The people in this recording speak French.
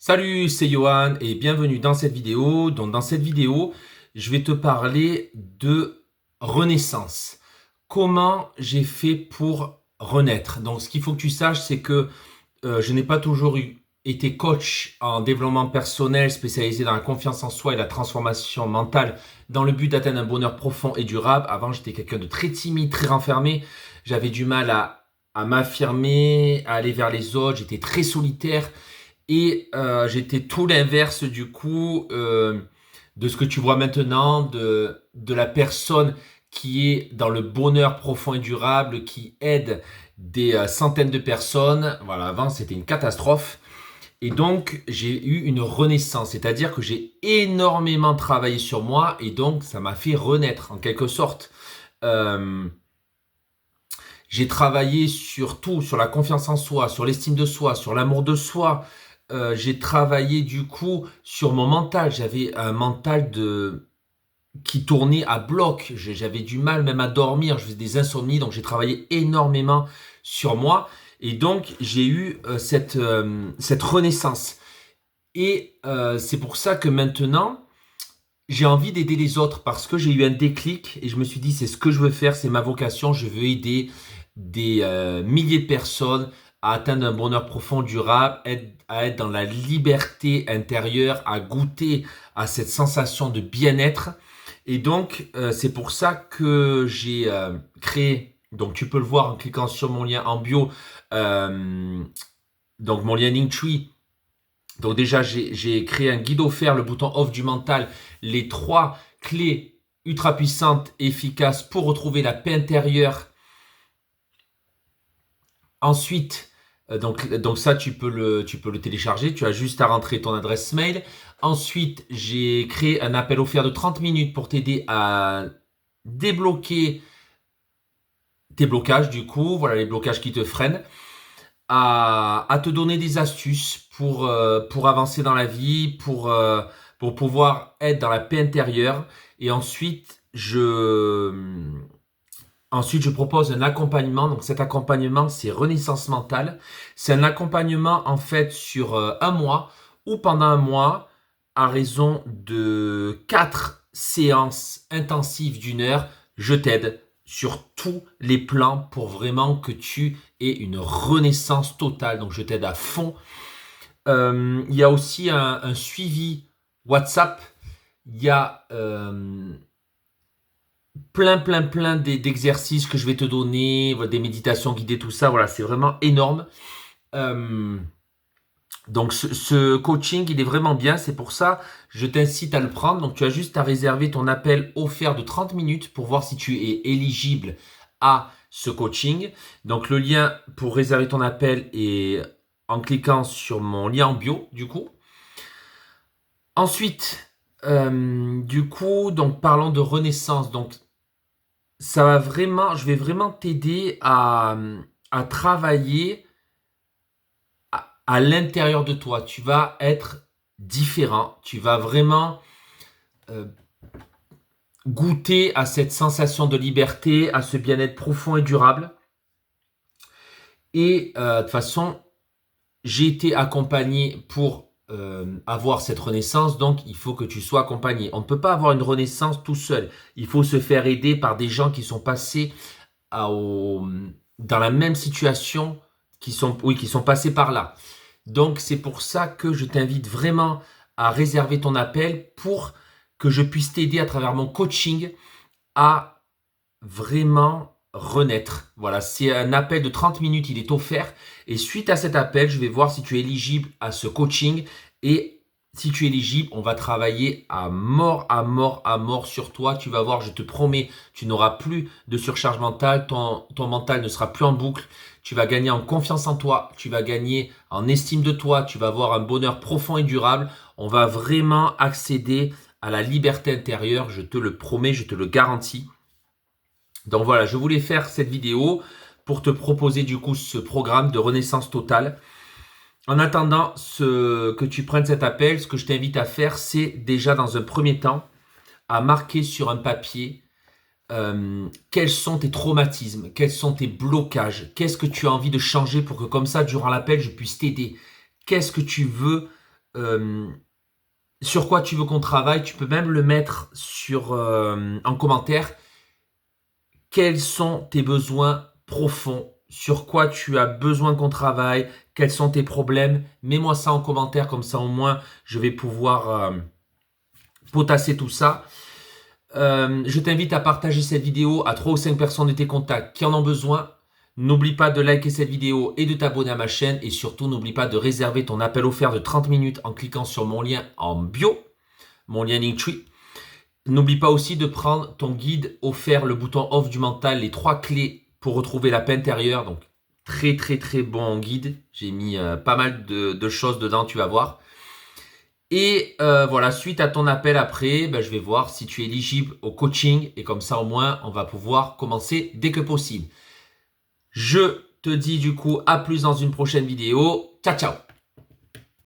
Salut, c'est Johan et bienvenue dans cette vidéo. Donc dans cette vidéo, je vais te parler de renaissance. Comment j'ai fait pour renaître. Donc ce qu'il faut que tu saches, c'est que je n'ai pas toujours été coach en développement personnel spécialisé dans la confiance en soi et la transformation mentale dans le but d'atteindre un bonheur profond et durable. Avant, j'étais quelqu'un de très timide, très renfermé. J'avais du mal à m'affirmer, à aller vers les autres. J'étais très solitaire. Et j'étais tout l'inverse du coup de ce que tu vois maintenant, de la personne qui est dans le bonheur profond et durable, qui aide des centaines de personnes. Voilà, avant c'était une catastrophe. Et donc j'ai eu une renaissance, c'est-à-dire que j'ai énormément travaillé sur moi et donc ça m'a fait renaître en quelque sorte. Euh, j'ai travaillé sur tout, sur la confiance en soi, sur l'estime de soi, sur l'amour de soi. J'ai travaillé du coup sur mon mental. J'avais un mental qui tournait à bloc. J'avais du mal même à dormir. Je faisais des insomnies. Donc j'ai travaillé énormément sur moi. Et donc j'ai eu cette renaissance. Et c'est pour ça que maintenant, j'ai envie d'aider les autres parce que j'ai eu un déclic et je me suis dit c'est ce que je veux faire, c'est ma vocation. Je veux aider des milliers de personnes à atteindre un bonheur profond, durable, à être dans la liberté intérieure, à goûter à cette sensation de bien-être. Et donc, c'est pour ça que j'ai créé, donc tu peux le voir en cliquant sur mon lien en bio, euh, donc mon lien Linktree. Donc déjà, j'ai créé un guide offert, le bouton off du mental, les 3 clés ultra puissantes et efficaces pour retrouver la paix intérieure. Ensuite, donc ça, tu peux le télécharger. Tu as juste à rentrer ton adresse mail. Ensuite, j'ai créé un appel offert de 30 minutes pour t'aider à débloquer tes blocages, du coup. Voilà les blocages qui te freinent. À te donner des astuces pour avancer dans la vie, pour pouvoir être dans la paix intérieure. Et ensuite, je propose un accompagnement. Donc cet accompagnement, c'est Renaissance mentale. C'est un accompagnement en fait sur un mois ou pendant un mois à raison de 4 séances intensives d'1 heure. Je t'aide sur tous les plans pour vraiment que tu aies une renaissance totale. Donc je t'aide à fond. Il y a aussi un suivi WhatsApp. Il y a plein d'exercices que je vais te donner, des méditations guidées, tout ça. Voilà, c'est vraiment énorme. Euh, donc ce coaching, il est vraiment bien. C'est pour ça, je t'incite à le prendre. Donc tu as juste à réserver ton appel offert de 30 minutes pour voir si tu es éligible à ce coaching. Donc le lien pour réserver ton appel est en cliquant sur mon lien en bio, du coup. Ensuite, du coup, donc parlons de renaissance. Donc je vais vraiment t'aider à travailler à l'intérieur de toi. Tu vas être différent. Tu vas vraiment euh, goûter à cette sensation de liberté, à ce bien-être profond et durable. Et de toute façon, j'ai été accompagné pour avoir cette renaissance, donc il faut que tu sois accompagné. On ne peut pas avoir une renaissance tout seul. Il faut se faire aider par des gens qui sont passés dans la même situation, qui sont passés par là. Donc c'est pour ça que je t'invite vraiment à réserver ton appel pour que je puisse t'aider à travers mon coaching à vraiment renaître. Voilà, c'est un appel de 30 minutes, il est offert. Et suite à cet appel, je vais voir si tu es éligible à ce coaching. Et si tu es éligible, on va travailler à mort, à mort, à mort sur toi. Tu vas voir, je te promets, tu n'auras plus de surcharge mentale. Ton mental ne sera plus en boucle. Tu vas gagner en confiance en toi. Tu vas gagner en estime de toi. Tu vas avoir un bonheur profond et durable. On va vraiment accéder à la liberté intérieure. Je te le promets, je te le garantis. Donc voilà, je voulais faire cette vidéo pour te proposer du coup ce programme de renaissance totale. En attendant que tu prennes cet appel, ce que je t'invite à faire, c'est déjà dans un premier temps à marquer sur un papier quels sont tes traumatismes, quels sont tes blocages, qu'est-ce que tu as envie de changer pour que comme ça, durant l'appel, je puisse t'aider. Qu'est-ce que tu veux sur quoi tu veux qu'on travaille. Tu peux même le mettre en commentaire. Quels sont tes besoins profonds? Sur quoi tu as besoin qu'on travaille? Quels sont tes problèmes? Mets-moi ça en commentaire, comme ça au moins je vais pouvoir potasser tout ça. Je t'invite à partager cette vidéo à 3 ou 5 personnes de tes contacts qui en ont besoin. N'oublie pas de liker cette vidéo et de t'abonner à ma chaîne. Et surtout, n'oublie pas de réserver ton appel offert de 30 minutes en cliquant sur mon lien en bio, mon lien Linktree. N'oublie pas aussi de prendre ton guide offert, le bouton off du mental, les 3 clés pour retrouver la paix intérieure. Donc, très très très bon guide. J'ai mis pas mal de choses dedans, tu vas voir. Et voilà, suite à ton appel après, je vais voir si tu es éligible au coaching. Et comme ça, au moins, on va pouvoir commencer dès que possible. Je te dis du coup à plus dans une prochaine vidéo. Ciao, ciao!